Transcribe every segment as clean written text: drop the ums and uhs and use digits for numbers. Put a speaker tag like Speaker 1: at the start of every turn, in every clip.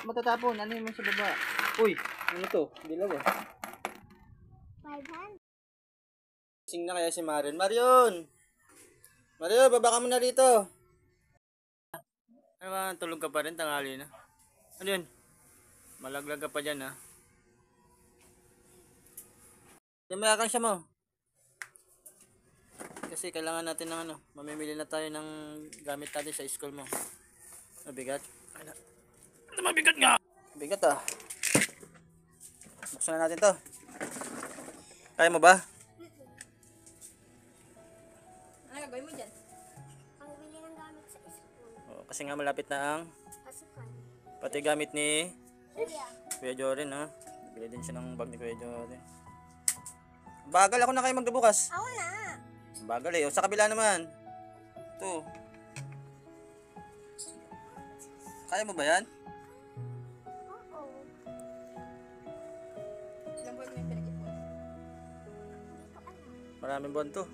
Speaker 1: Matatapon. Ano yung sa baba? Uy, ano to? Dilaw ah.
Speaker 2: 500.
Speaker 1: Sing na kaya si Marion. Marion! Marion, baba ka muna dito. Ano ba, tulog ka pa rin, tanghali na. Ano yun? Malaglag ka pa dyan ha. Mayakan siya mo. Kasi kailangan natin ng ano, mamimili na tayo ng gamit natin sa school mo. Mabigat? Ano mabigat nga? Mabigat ah. Buksan na natin to. Kaya mo ba?
Speaker 2: Ano gagawin mo dyan? Pangbili ng gamit sa school.
Speaker 1: Oh, kasi nga malapit na ang
Speaker 2: Pasukan.
Speaker 1: pati gamit ni
Speaker 2: Kuya.
Speaker 1: Kuya Jorin ha. Bili din siya ng bag ni Kuya Jorin. Bagal ako na kayo magbubukas.
Speaker 2: Ako na.
Speaker 1: Bagal eh. O sa kabila naman. Ito. Kaya mo ba yan?
Speaker 2: Oo.
Speaker 3: Ilang buwan mo yung pinag-ipon?
Speaker 2: Hindi ko alam.
Speaker 1: Maraming buwan to.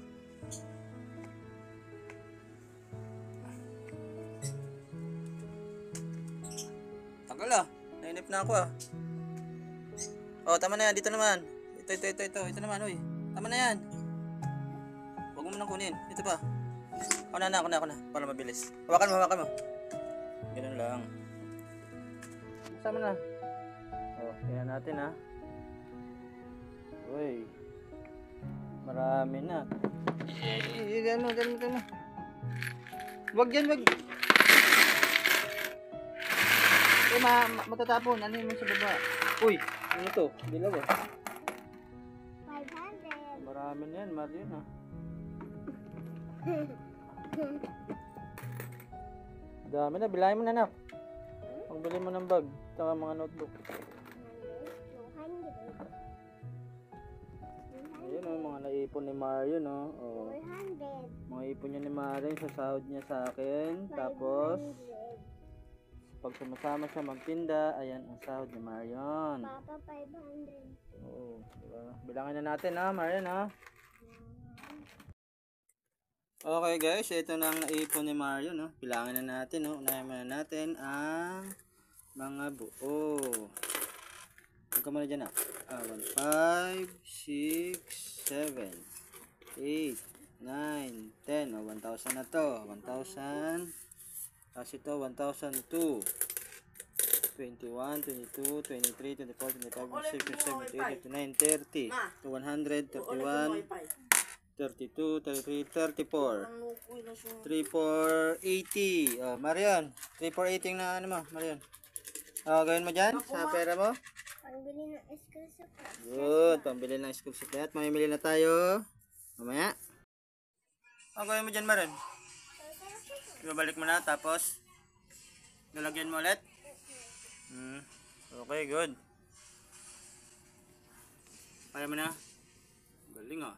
Speaker 1: Tagal ah. Nainip na ako ah. Oh, tama na yan. Dito naman. Ito naman, uy. Tama na yan. Huwag mo nang kunin. Ito pa. Ako na. Para mabilis. Hawakan mo. Ganun lang. Sama na. Oh, tingnan natin ha. Uy. Marami na. Diyan mo. Wag yan. Matatapon. Ano yung sa baba? Uy, ano to? Dilaw ah.
Speaker 2: 500.
Speaker 1: Marami na yan, Marion ha. Dami na, bilahin mo na anak. Pagbili mo ng bag, tsaka mga notebook.
Speaker 2: 200.
Speaker 1: Ayun o, mga naipon ni Marion o. Oh.
Speaker 2: 400.
Speaker 1: Mga ipon niya ni Marion sa sahod niya sa akin. Tapos, pag sumasama siya magtinda, ayan ang sahod ni Marion.
Speaker 2: Papa, 500.
Speaker 1: Oo, diba? Bilangin na natin ha, Marion ha. Okay guys, ito na ang naipon ni Marion, no? Bilangin na natin, no? Unahin muna natin ang mga buo. Huwag ka muna dyan, 1, 5, 6, 7, 8, 9, 10. 1,000 na to. 1,000. Tapos ito, 1,002. 21, 22, 23, 24, 25, 26, 27, 28, 29, 30. 100, 31. 32, 33, 34. 34, 80. Oh, Marion. 34, 80 na ano mo, Marion. Oh, gawin mo dyan sa pera mo.
Speaker 2: Pambili ng school supply.
Speaker 1: Good. Pambili ng school supply. At mamimili na tayo. Mamaya. Oh, gawin mo dyan, Marion. Ibabalik mo na. Tapos, lalagyan mo ulit. Okay, good. Kaya mo na. Galing ah.